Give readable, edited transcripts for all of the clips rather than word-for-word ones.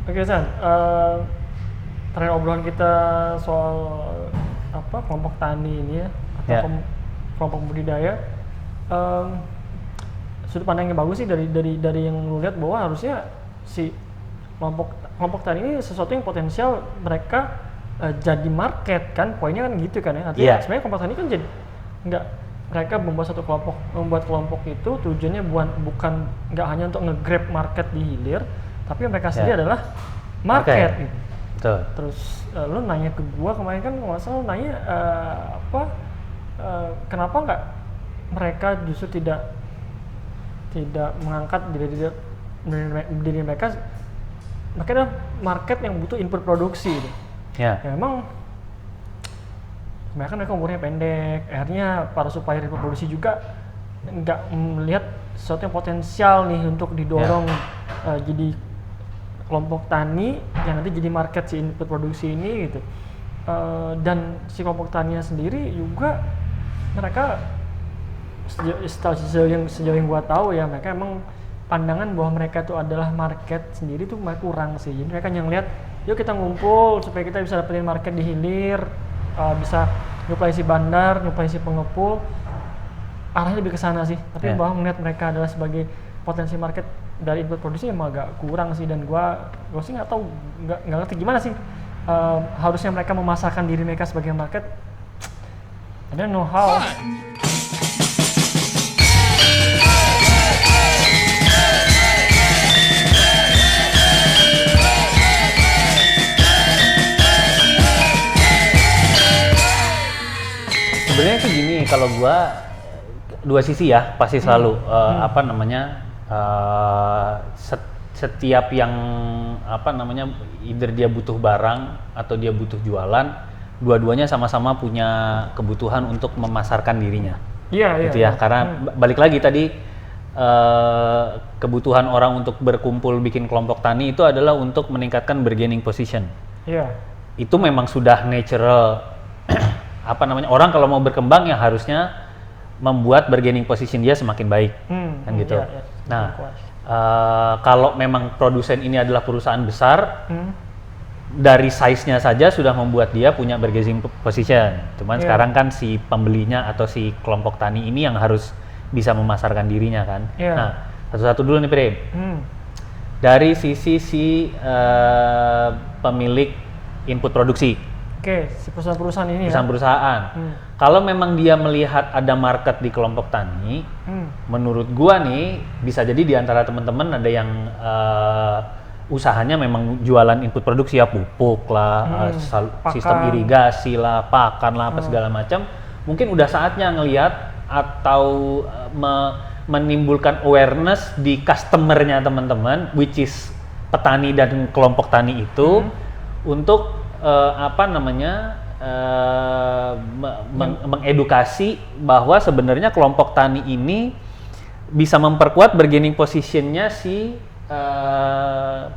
Oke San, terakhir obrolan kita soal kelompok tani ini ya, atau Ya. kelompok budidaya, em, sudut pandang yang bagus sih dari yang lu lihat bahwa harusnya si kelompok tani ini sesuatu yang potensial mereka jadi market kan, poinnya kan gitu kan ya. Artinya Iya. sebenarnya kelompok tani kan jadi nggak, mereka membuat kelompok itu tujuannya bukan nggak hanya untuk nge-grab market di hilir, tapi mereka sendiri Ya. adalah market Oke. gitu. Betul. Terus lu nanya ke gua kemarin kan nggak salah, lu nanya kenapa nggak mereka justru tidak mengangkat diri mereka adalah market yang butuh input produksi gitu. Ya. Ya memang mereka umurnya pendek, akhirnya para supplier produksi juga nggak melihat sesuatu yang potensial nih untuk didorong jadi kelompok tani yang nanti jadi market si input produksi ini gitu. Dan si kelompok taninya sendiri juga mereka sejauh yang gua tahu ya, mereka emang pandangan bahwa mereka itu adalah market sendiri tuh mereka kurang sih. Jadi mereka yang lihat, yuk kita ngumpul supaya kita bisa dapetin market di hilir, bisa nyuplai si bandar, nyuplai si pengepul, arahnya lebih ke sana sih. Tapi bahwa melihat mereka adalah sebagai potensi market dari input produksi emang agak kurang sih. Dan gua sih nggak tahu, nggak ngerti gimana sih harusnya mereka memasarkan diri mereka sebagai market. I don't know how. Sebenarnya itu gini, kalau gua dua sisi ya pasti selalu setiap yang either dia butuh barang atau dia butuh jualan, dua-duanya sama-sama punya kebutuhan untuk memasarkan dirinya. Iya, Gitu ya. Karena balik lagi tadi, kebutuhan orang untuk berkumpul bikin kelompok tani itu adalah untuk meningkatkan bargaining position. Iya. Itu memang sudah natural. Orang kalau mau berkembang ya harusnya membuat bargaining position dia semakin baik, kan gitu. Iya. Nah, kalau memang produsen ini adalah perusahaan besar, dari size-nya saja sudah membuat dia punya bargaining position. Cuman sekarang kan si pembelinya atau si kelompok tani ini yang harus bisa memasarkan dirinya kan. Nah, satu-satu dulu nih Prim. Dari sisi si pemilik input produksi. Oke, si perusahaan-perusahaan ini Perusahaan. Kalau memang dia melihat ada market di kelompok tani, menurut gua nih bisa jadi di antara teman-teman ada yang usahanya memang jualan input produksi ya, pupuk lah, sistem irigasi lah, pakan lah, apa segala macam. Mungkin udah saatnya ngelihat atau menimbulkan awareness di customernya teman-teman, which is petani dan kelompok tani itu, untuk mengedukasi bahwa sebenarnya kelompok tani ini bisa memperkuat bargaining position-nya si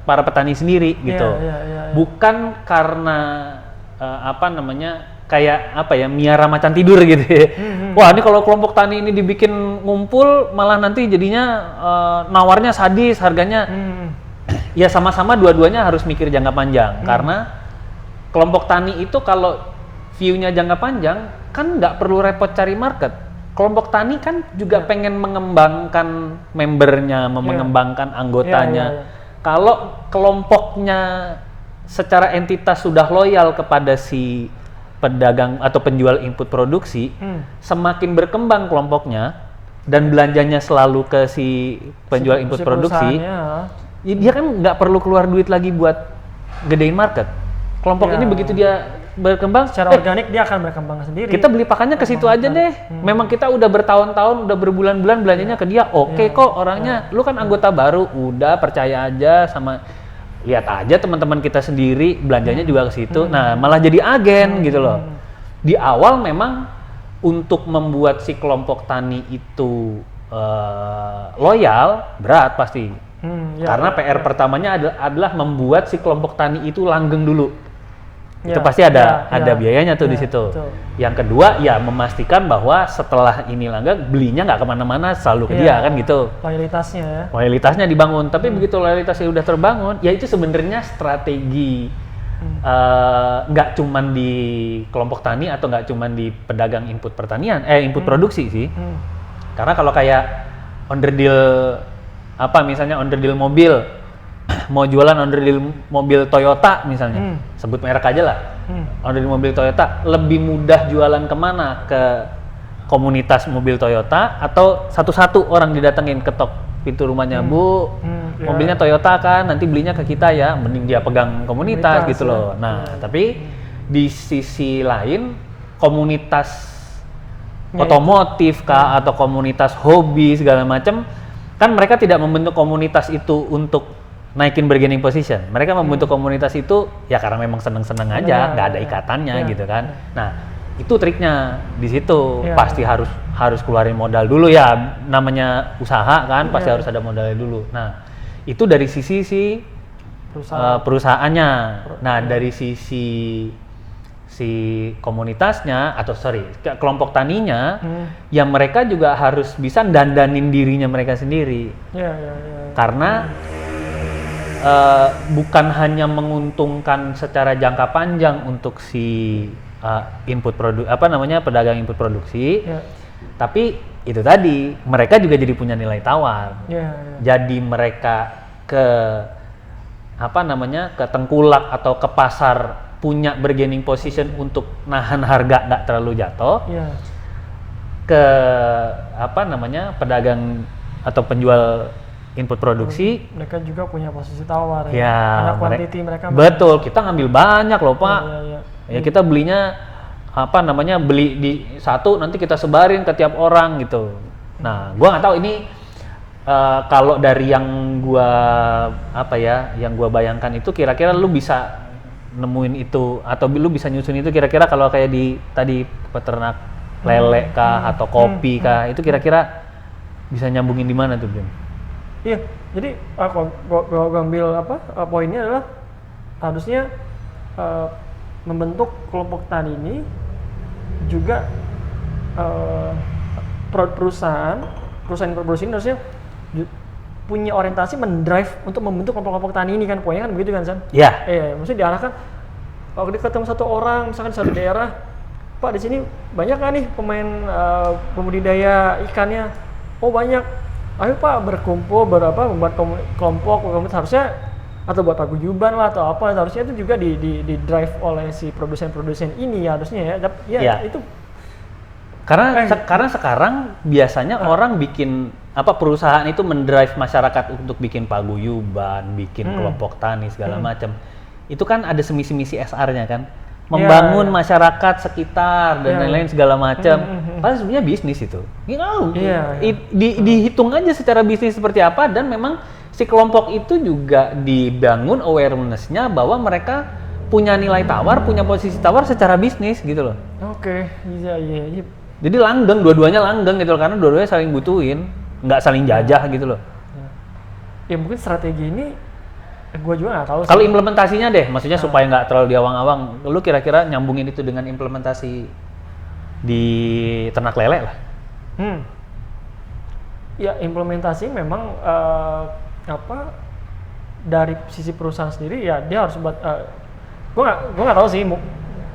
para petani sendiri gitu. Bukan karena miara macan tidur gitu ya. Wah, ini kalau kelompok tani ini dibikin ngumpul malah nanti jadinya nawarnya sadis, harganya ya sama-sama dua-duanya harus mikir jangka panjang. Karena kelompok tani itu kalau view-nya jangka panjang kan nggak perlu repot cari market. Kelompok tani kan juga pengen mengembangkan membernya, mengembangkan anggotanya. Kalau kelompoknya secara entitas sudah loyal kepada si pedagang atau penjual input produksi, semakin berkembang kelompoknya dan belanjanya selalu ke si penjual input produksi, dia kan nggak perlu keluar duit lagi buat gedein market. Kelompok ini begitu dia berkembang secara organik, dia akan berkembang sendiri. Kita beli pakannya ke situ aja deh. Memang kita udah bertahun-tahun, udah berbulan-bulan belanjanya ke dia. Oke kok orangnya, lu kan anggota baru, udah percaya aja sama, lihat aja teman-teman kita sendiri belanjanya juga ke situ. Nah, malah jadi agen gitu loh. Di awal memang untuk membuat si kelompok tani itu loyal berat pasti. Karena PR pertamanya adalah membuat si kelompok tani itu langgeng dulu. Itu Ya, pasti ada biayanya tuh ya, di situ. betul. Yang kedua ya memastikan bahwa setelah ini langgeng belinya nggak kemana-mana, selalu ke dia Ya, kan gitu. loyalitasnya ya. Loyalitasnya dibangun, tapi begitu loyalitasnya udah terbangun, ya itu sebenarnya strategi nggak cuman di kelompok tani atau nggak cuman di pedagang input pertanian, input produksi sih. Karena kalau kayak onderdil misalnya onderdil mobil, mau jualan onderdil mobil Toyota misalnya, sebut merek aja lah, onderdil mobil Toyota, lebih mudah jualan kemana? Ke komunitas mobil Toyota atau satu-satu orang didatengin ketok pintu rumahnya, Bu, mobilnya Toyota kan, nanti belinya ke kita ya, mending dia pegang komunitas gitu loh. Nah, tapi di sisi lain komunitas otomotif kah atau komunitas hobi segala macam, kan mereka tidak membentuk komunitas itu untuk naikin bargaining position. Mereka membentuk komunitas itu ya karena memang seneng-seneng aja, nggak ada ikatannya gitu kan. Nah, itu triknya di situ. Pasti harus keluarin modal dulu ya, namanya usaha kan, pasti harus ada modalnya dulu. Nah, itu dari sisi perusahaannya. Nah, dari sisi si komunitasnya kelompok taninya, ya mereka juga harus bisa dandanin dirinya mereka sendiri. Karena bukan hanya menguntungkan secara jangka panjang untuk si pedagang input produksi, tapi itu tadi mereka juga jadi punya nilai tawar. Jadi mereka ke tengkulak atau ke pasar punya bargaining position untuk nahan harga nggak terlalu jatuh. Ke pedagang atau penjual input produksi, mereka juga punya posisi tawar ya, karena kuantiti mereka betul, kita ngambil banyak loh Pak. Ya kita belinya beli di satu, nanti kita sebarin ke tiap orang gitu. Nah, gua nggak tahu ini kalau dari yang gua bayangkan itu kira-kira lu bisa nemuin itu atau lu bisa nyusun itu kira-kira kalau kayak di tadi peternak lele kah atau kopi kah, itu kira-kira bisa nyambungin di mana tuh, Bim? Iya, jadi gua ambil poinnya adalah harusnya membentuk kelompok tani ini juga perusahaan produksi ini harusnya punya orientasi mendrive untuk membentuk kelompok-kelompok tani ini kan, poinnya kan begitu kan, San? Iya. Maksudnya diarahkan kalau dia ketemu satu orang misalkan di satu daerah, Pak di sini banyak kan nih pemain pembudidaya ikannya, oh banyak. Ayo Pak berkumpul membuat kelompok harusnya, atau buat paguyuban lah atau apa, harusnya itu juga di drive oleh si produsen ini harusnya ya. Itu karena sekarang biasanya orang bikin perusahaan itu mendrive masyarakat untuk bikin paguyuban, bikin kelompok tani segala macam. Itu kan ada misi SR-nya kan, membangun masyarakat sekitar dan lain-lain segala macam. Padahal sebenarnya bisnis itu. Dihitung aja secara bisnis seperti apa, dan memang si kelompok itu juga dibangun awareness-nya bahwa mereka punya nilai tawar, punya posisi tawar secara bisnis gitu loh. Oke, iya. Jadi dua-duanya langgeng gitu loh, karena dua-duanya saling butuhin, nggak saling jajah gitu loh. Ya mungkin strategi ini gue juga nggak tahu. Kalau implementasinya deh, maksudnya supaya nggak terlalu diawang-awang, lu kira-kira nyambungin itu dengan implementasi di ternak lele lah? Ya implementasi memang dari sisi perusahaan sendiri ya dia harus buat. Gue nggak tahu sih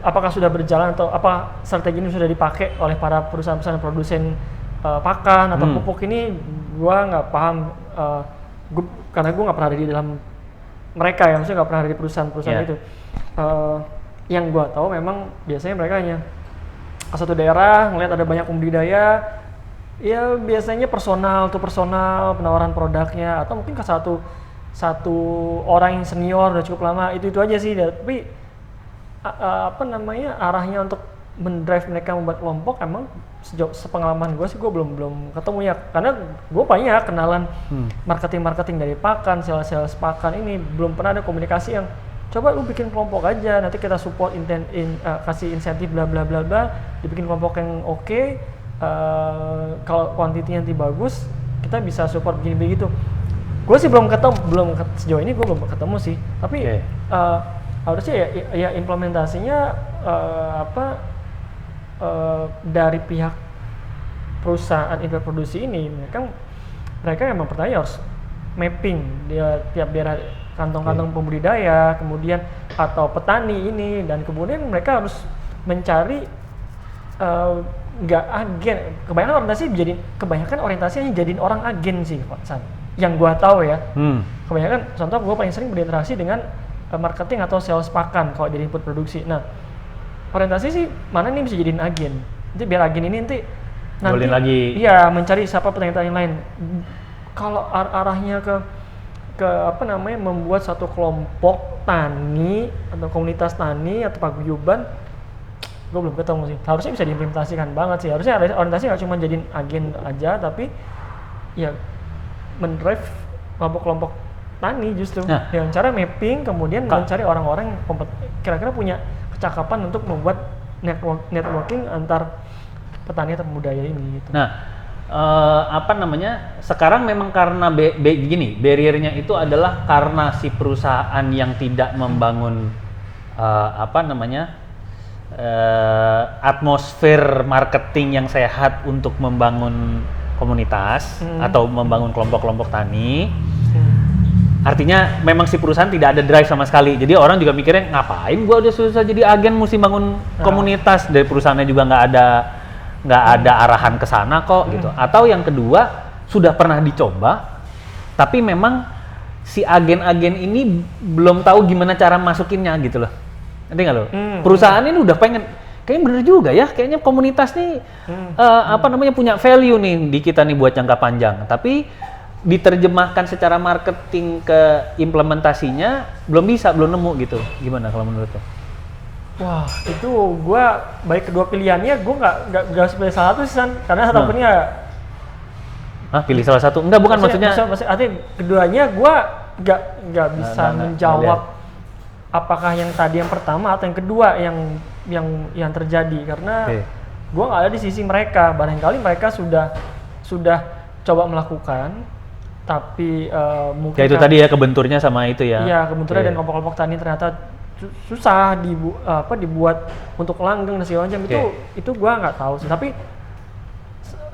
apakah sudah berjalan atau apa strategi ini sudah dipakai oleh para perusahaan-perusahaan produsen pakan atau pupuk ini. Gue nggak paham, karena gue nggak pernah ada di dalam mereka ya, maksudnya nggak pernah ada di perusahaan-perusahaan itu. Yang gue tahu memang biasanya mereka hanya ke satu daerah ngelihat ada banyak pembudidaya, ya biasanya personal penawaran produknya, atau mungkin ke satu orang yang senior udah cukup lama, itu aja sih. Tapi arahnya untuk mendrive mereka membuat kelompok, emang sejauh sepengalaman gue sih gue belum ketemu ya, karena gue banyak kenalan marketing dari pakan, sales pakan ini, belum pernah ada komunikasi yang coba lu bikin kelompok aja, nanti kita support kasih insentif bla bla bla bla, dibikin kelompok yang oke, kalau kuantitinya nanti bagus kita bisa support begini begitu. Gue sih sejauh ini gue belum ketemu sih, tapi harusnya ya implementasinya dari pihak perusahaan interproduksi ini mereka yang mempercayai harus mapping dia tiap daerah kantong-kantong pembudidaya, kemudian atau petani ini, dan kemudian mereka harus mencari nggak agen. Kebanyakan orientasinya jadiin orang agen sih, Pak San. Yang gua tahu ya, kebanyakan contoh gua paling sering berinteraksi dengan marketing atau sales pakan kalau dari input produksi. Nah, orientasi sih mana nih bisa jadiin agen. Jadi biar agen ini nanti lagi. Iya, mencari siapa petani-petani lain. Kalau arahnya ke membuat satu kelompok tani atau komunitas tani atau paguyuban, gue belum ketemu sih. Harusnya bisa diimplementasikan banget sih. Harusnya orientasi nggak cuma jadiin agen aja, tapi ya mendrive kelompok-kelompok tani justru. Dengan cara mapping, kemudian mencari orang-orang yang kira-kira punya kecakapan untuk membuat networking antar petani atau budaya ini gitu. Nah, sekarang memang karena barriernya itu adalah karena si perusahaan yang tidak membangun atmosfer marketing yang sehat untuk membangun komunitas atau membangun kelompok-kelompok tani. Artinya memang si perusahaan tidak ada drive sama sekali. Jadi orang juga mikirnya, ngapain gua udah susah jadi agen mesti bangun komunitas, dari perusahaannya juga nggak ada arahan ke sana kok gitu. Atau yang kedua, sudah pernah dicoba tapi memang si agen-agen ini belum tahu gimana cara masukinnya gitu loh. Ngerti nggak lo? Perusahaan ini udah pengen, kayaknya bener juga ya, kayaknya komunitas nih punya value nih di kita nih buat jangka panjang, tapi diterjemahkan secara marketing ke implementasinya belum nemu gitu. Gimana kalau menurut lo? Wah, itu gue baik kedua pilihannya gue nggak pilih salah satu sih, San. Karena satu punya pilih salah satu? Enggak, bukan maksudnya artinya keduanya gue nggak bisa menjawab apakah yang tadi yang pertama atau yang kedua yang terjadi, karena gue nggak ada di sisi mereka. Barangkali mereka sudah coba melakukan, tapi mungkin ya itu tadi ya, kebenturnya sama itu ya. Iya, kebenturnya dan kelompok-kelompok tani ternyata susah dibuat untuk langgeng dan segala macam. Itu gua nggak tahu sih, tapi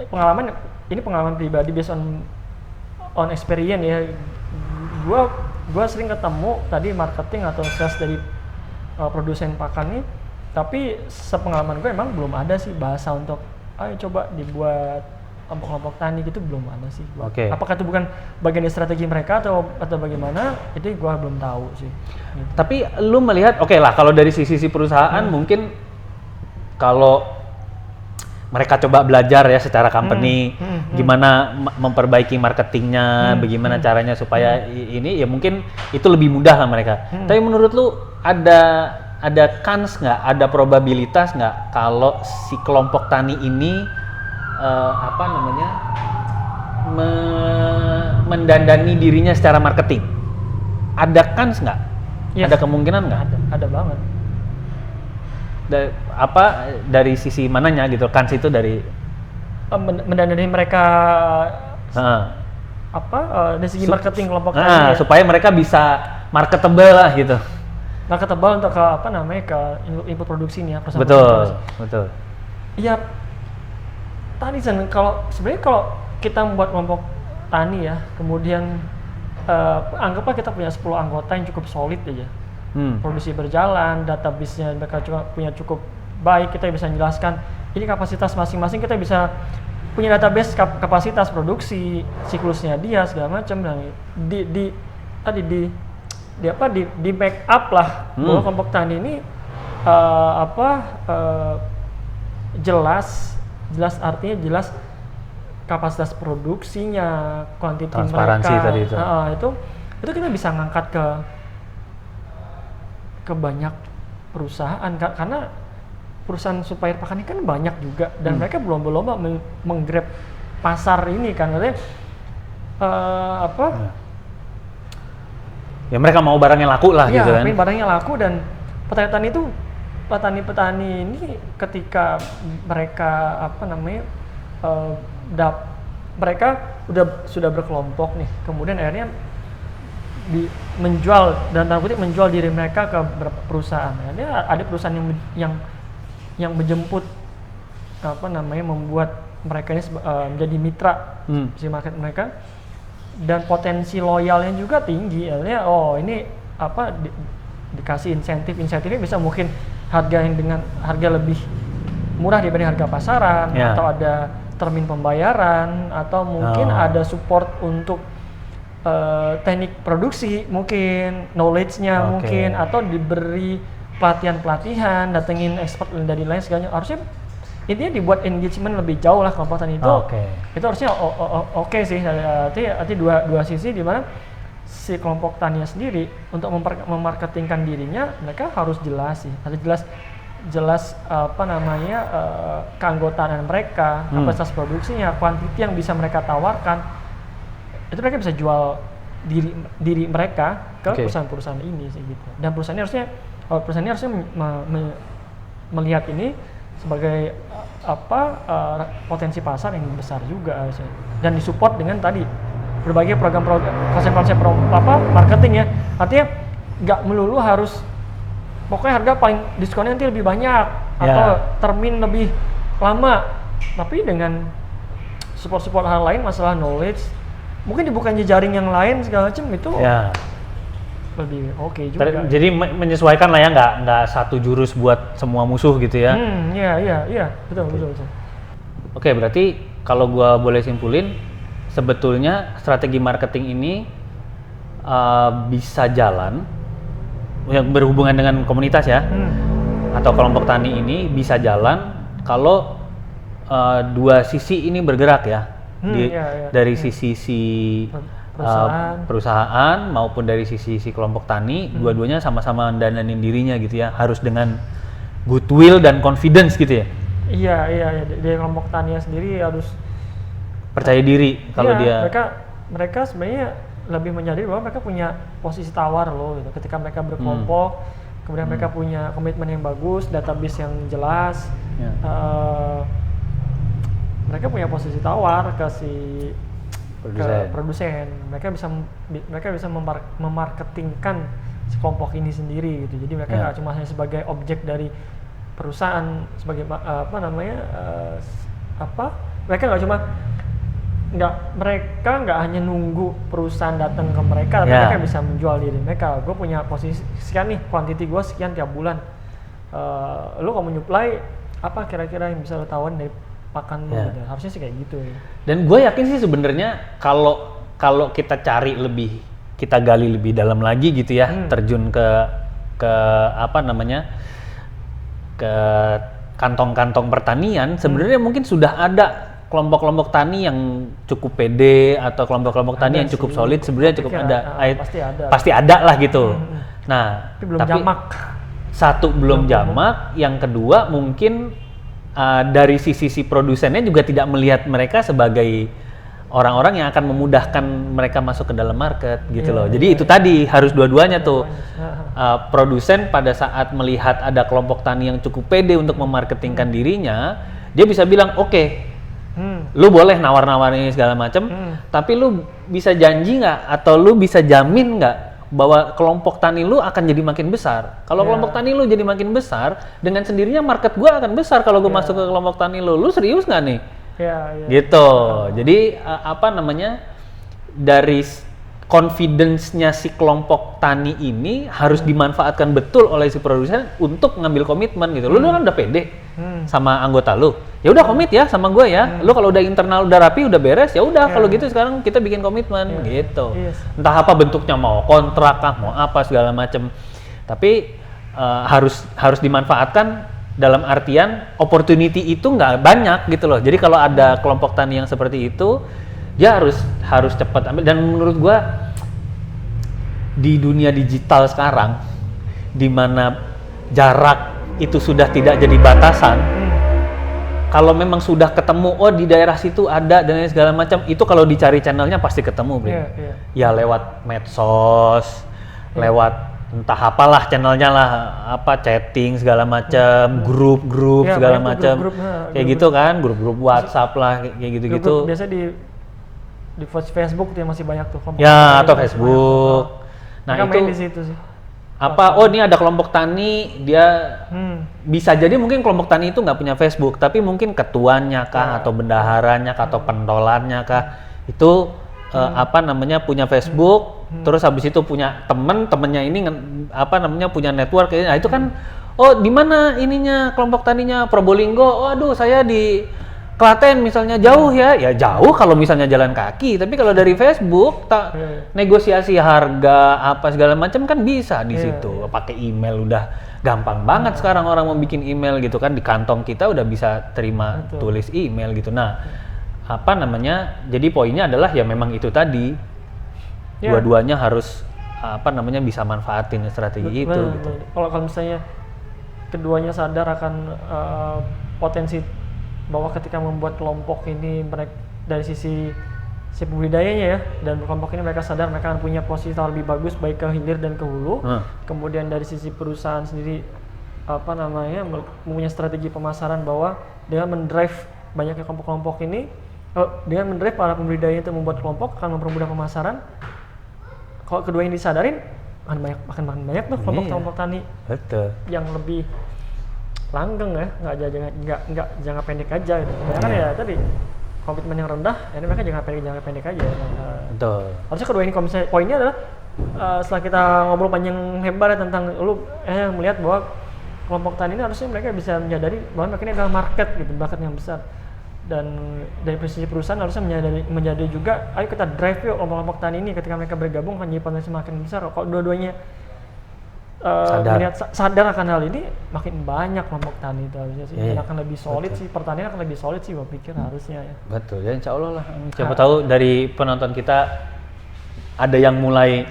pengalaman pribadi based on experience ya. Gua sering ketemu tadi marketing atau sales dari produsen pakan nih, tapi sepengalaman gue emang belum ada sih bahasa untuk ayo coba dibuat kelompok-kelompok tani gitu, belum ada sih. Apakah itu bukan bagian dari strategi mereka atau bagaimana, itu gue belum tahu sih gitu. Tapi lu melihat kalau dari sisi perusahaan mungkin kalau mereka coba belajar ya secara company gimana memperbaiki marketingnya, bagaimana caranya supaya ini ya mungkin itu lebih mudah lah mereka. Tapi menurut lu ada kans nggak, ada probabilitas nggak kalau si kelompok tani ini mendandani dirinya secara marketing? Ada kans nggak? Yes. Ada kemungkinan nggak? Ada banget. Dari sisi mananya gitu? Kans itu dari mendandani mereka dari segi marketing kelompok tani ya? Supaya mereka bisa marketable lah gitu. Marketable untuk ke input produksi nih ya. Betul. Iya. Tadi kalau kita membuat kelompok tani ya, kemudian anggaplah kita punya 10 anggota yang cukup solid aja, produksi berjalan, database-nya mereka punya cukup baik, kita bisa menjelaskan ini kapasitas masing-masing, kita bisa punya database kapasitas produksi, siklusnya dia segala macam, dan di backup lah bahwa kelompok tani ini jelas artinya jelas kapasitas produksinya, kuantiti transparansi mereka, tadi itu kita bisa ngangkat ke banyak perusahaan, karena perusahaan supplier pakan ini kan banyak juga, dan mereka berlomba-lomba menggrab pasar ini kan, artinya ya mereka mau barangnya laku lah gitu kan. Iya, barangnya laku, dan petani-petani ini ketika mereka mereka sudah berkelompok nih, kemudian akhirnya menjual dan tanda kutip menjual diri mereka ke beberapa perusahaan. Ada perusahaan yang menjemput membuat mereka ini menjadi mitra si market mereka, dan potensi loyalnya juga tinggi. Artinya ini dikasih insentifnya bisa mungkin harga yang dengan harga lebih murah dibanding harga pasaran, atau ada termin pembayaran, atau mungkin ada support untuk teknik produksi, mungkin knowledge-nya mungkin, atau diberi pelatihan, datengin expert dari lain segalanya. Harusnya intinya dibuat engagement lebih jauh lah kelompok tani itu. Itu harusnya oke sih. Artinya dua sisi di mana si kelompok tani sendiri untuk memarketingkan dirinya, mereka harus jelas sih, harus jelas keanggotaan mereka, kapasitas produksinya, kuantiti yang bisa mereka tawarkan. Itu mereka bisa jual diri mereka ke perusahaan-perusahaan ini sih gitu. Dan perusahaan ini harusnya melihat ini sebagai potensi pasar yang besar juga harusnya. Dan disupport dengan tadi berbagai konsep-konsep marketing ya. Artinya nggak melulu harus pokoknya harga paling diskonnya nanti lebih banyak atau termin lebih lama, tapi dengan support hal lain, masalah knowledge, mungkin dibuka jejaring yang lain segala macam, itu lebih oke juga. Jadi menyesuaikan lah ya, nggak satu jurus buat semua musuh gitu ya. Iya, betul. Oke, berarti kalau gua boleh simpulin, sebetulnya strategi marketing ini bisa jalan yang berhubungan dengan komunitas ya, atau kelompok tani ini bisa jalan kalau dua sisi ini bergerak ya, dari sisi perusahaan maupun dari sisi kelompok tani, dua-duanya sama-sama dandanin dirinya gitu ya, harus dengan goodwill dan confidence gitu ya. Iya, dari kelompok tani sendiri harus percaya diri kalau dia. Mereka sebenarnya lebih menyadari bahwa mereka punya posisi tawar loh gitu. Ketika mereka berkelompok, kemudian mereka punya komitmen yang bagus, database yang jelas, mereka punya posisi tawar ke si produsen. Mereka bisa memarketingkan si kelompok ini sendiri gitu. Jadi mereka nggak cuma hanya sebagai objek dari perusahaan, sebagai mereka nggak hanya nunggu perusahaan datang ke mereka, tapi mereka bisa menjual diri mereka. Gue punya posisi sekian nih, kuantiti gue sekian tiap bulan. Lo kalau menyuplai apa kira-kira yang bisa lo tawarin dari pakan lo? Gitu. Harusnya sih kayak gitu ya. Dan gue yakin sih sebenarnya kalau kita cari lebih, kita gali lebih dalam lagi gitu ya, terjun ke ke kantong-kantong pertanian, sebenarnya mungkin sudah ada kelompok-kelompok tani yang cukup pede atau kelompok-kelompok tani yang cukup solid, sebenarnya cukup ada. Pasti ada lah gitu. Nah, tapi belum jamak. Satu belum jamak, yang kedua mungkin dari sisi produsennya juga tidak melihat mereka sebagai orang-orang yang akan memudahkan mereka masuk ke dalam market gitu loh. Jadi itu tadi harus dua-duanya tuh. Produsen pada saat melihat ada kelompok tani yang cukup pede untuk memarketingkan dirinya, dia bisa bilang lu boleh nawar-nawarin segala macam, tapi lu bisa janji nggak atau lu bisa jamin nggak bahwa kelompok tani lu akan jadi makin besar. Kalau kelompok tani lu jadi makin besar, dengan sendirinya market gua akan besar kalau gua masuk ke kelompok tani lu. Lu serius nggak nih? Gitu. Jadi dari confidence-nya si kelompok tani ini harus dimanfaatkan betul oleh si produsen untuk ngambil komitmen gitu. Lu kan udah pede sama anggota lu, ya udah komit ya sama gue ya. Lu kalau udah internal udah rapi, udah beres, ya udah kalau gitu sekarang kita bikin komitmen gitu. Entah apa bentuknya, mau kontrak kah, mau apa segala macem. Tapi harus dimanfaatkan dalam artian opportunity itu nggak banyak gitu loh. Jadi kalau ada kelompok tani yang seperti itu, dia harus cepat ambil. Dan menurut gua di dunia digital sekarang, di mana jarak itu sudah tidak jadi batasan, kalau memang sudah ketemu, di daerah situ ada dan segala macam, itu kalau dicari channelnya pasti ketemu, Bro. Ya lewat medsos, lewat entah apalah channelnya lah, chatting segala macam, grup-grup segala macam, kayak gitu kan, grup-grup WhatsApp lah, kayak gitu-gitu. Biasa di Facebook tuh yang masih banyak tuh. Ya, atau Facebook. Nah mereka itu main di situ sih. apa? Oh ini ada kelompok tani, dia bisa jadi mungkin kelompok tani itu nggak punya Facebook, tapi mungkin ketuanya kah atau bendaharanya kah atau pentolannya kah itu apa namanya punya Facebook, terus habis itu punya temennya ini apa namanya punya network, nah itu kan oh di mana ininya kelompok taninya Probolinggo, oh aduh saya di Klaten misalnya jauh ya jauh kalau misalnya jalan kaki, tapi kalau dari Facebook negosiasi harga apa segala macam kan bisa di situ. Pakai email udah gampang banget sekarang orang mau bikin email gitu kan, di kantong kita udah bisa terima tulis email gitu. Nah, apa namanya? Jadi poinnya adalah ya memang itu tadi. Dua-duanya harus apa namanya bisa manfaatin strategi itu gitu. Kalau misalnya keduanya sadar akan potensi bahwa ketika membuat kelompok ini mereka dari sisi budidayanya ya, dan kelompok ini mereka sadar mereka akan punya posisi lebih bagus baik ke hilir dan ke hulu. Kemudian dari sisi perusahaan sendiri apa namanya mempunyai strategi pemasaran bahwa dengan mendrive banyaknya kelompok-kelompok ini, dengan mendrive para pembudidaya itu membuat kelompok akan mempermudah pemasaran. Kalau kedua ini disadarin akan banyak tuh kelompok-kelompok tani yang lebih langgeng ya, nggak jangka pendek aja gitu. Karena kan ya tadi komitmen yang rendah, ini mereka jangka pendek aja. Betul. Harusnya kedua ini kalau misalnya poinnya adalah setelah kita ngobrol panjang lebar ya tentang lu melihat bahwa kelompok tani ini harusnya mereka bisa menyadari bahwa mereka ini adalah market gitu, market yang besar. Dan dari posisi perusahaan harusnya menyadari juga, ayo kita drive yuk kelompok tani ini ketika mereka bergabung akan jadi potensi makin besar. Kalau dua-duanya sadar akan hal ini, makin banyak kelompok tani itu harusnya sih. Dan akan lebih solid sih, pertanian akan lebih solid sih gua pikir harusnya ya. Betul, ya insya Allah lah. Siapa tahu dari penonton kita ada yang mulai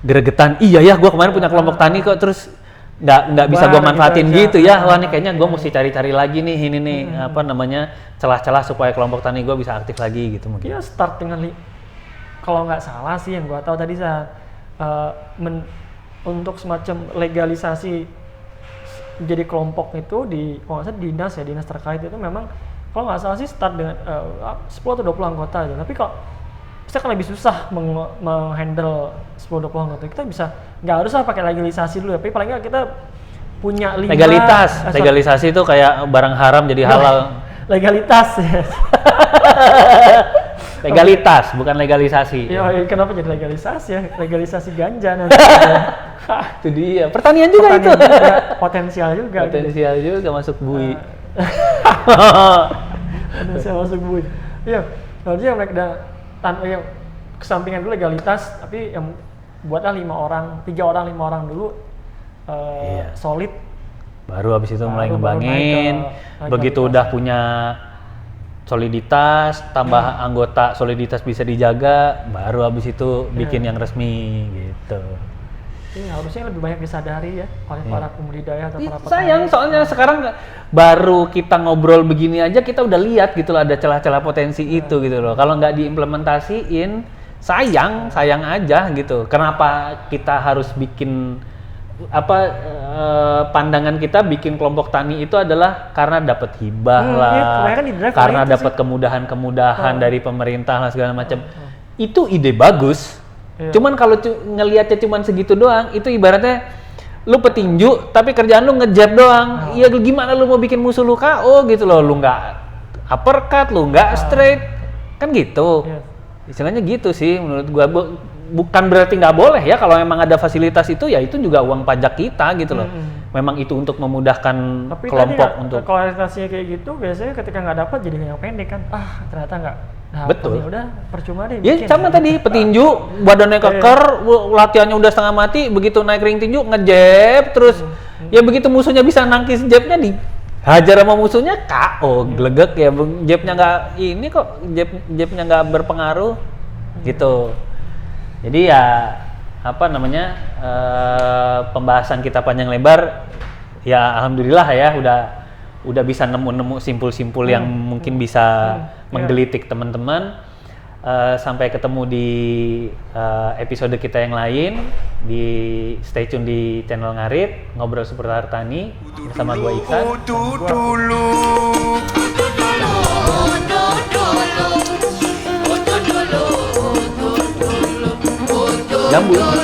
gregetan, iya ya gua kemarin punya kelompok tani kok, terus nggak bisa gua manfaatin gitu ya. Wah ini kayaknya gua mesti cari-cari lagi nih ini nih apa namanya celah-celah supaya kelompok tani gua bisa aktif lagi gitu mungkin. Iya, start dengan kalau nggak salah sih yang gua tahu tadi untuk semacam legalisasi jadi kelompok itu kalau nggak salah dinas terkait itu memang kalau nggak salah sih start dengan 10 atau 20 anggota aja. Tapi kalau kita kan lebih susah menghandle 10-20 anggota, kita bisa nggak harus pakai legalisasi dulu, tapi paling nggak kita punya legalisasi itu kayak barang haram jadi halal. Legalitas ya. Legalitas bukan legalisasi. Iya, kenapa jadi legalisasi ya? Legalisasi ganja nanti. Itu dia. Pertanian juga itu. Potensial juga. Potensial juga masuk bui. Potensial masuk bui. Iya, harusnya mereka yang kesampingan dulu legalitas, tapi yang buatlah 5 orang, 5 orang dulu solid. Baru habis itu mulai ngembangin. Begitu udah punya soliditas, tambah anggota soliditas bisa dijaga, baru habis itu bikin yang resmi gitu. Iya, harusnya lebih banyak disadari ya oleh para pembudidaya atau para petani. Sayang soalnya sekarang baru kita ngobrol begini aja kita udah lihat gitu loh ada celah-celah potensi itu gitu loh. Kalau nggak diimplementasiin, sayang aja gitu. Kenapa kita harus bikin pandangan kita bikin kelompok tani itu adalah karena dapat hibah lah, karena dapat kemudahan-kemudahan dari pemerintah lah segala macam. Itu ide bagus. Cuman kalau ngelihatnya cuman segitu doang, itu ibaratnya lu petinju tapi kerjaan lu ngejab doang. Iya gimana lu mau bikin musuh lu KO gitu loh, lu nggak uppercut, lu nggak straight, kan gitu. Istilahnya gitu sih menurut gua. Bukan berarti nggak boleh ya, kalau memang ada fasilitas itu ya itu juga uang pajak kita gitu loh. Memang itu untuk memudahkan tapi kelompok untuk. Kalau orientasinya kayak gitu biasanya ketika nggak dapat jadi yang pendek kan. Ternyata nggak. Betul. Ya udah percuma deh. Ya sama tadi petinju badannya keker, latihannya udah setengah mati, begitu naik ring tinju ngejab terus ya begitu musuhnya bisa nangkis jabnya hajar sama musuhnya KO, glegek ya, jabnya nggak ini kok, jabnya nggak berpengaruh gitu. Jadi ya apa namanya pembahasan kita panjang lebar ya alhamdulillah ya udah bisa nemu simpul-simpul yang mungkin bisa menggelitik teman-teman. Sampai ketemu di episode kita yang lain, di stay tune di channel Ngarit Ngobrol Seputar Tani bersama gua Iksan. Jambu.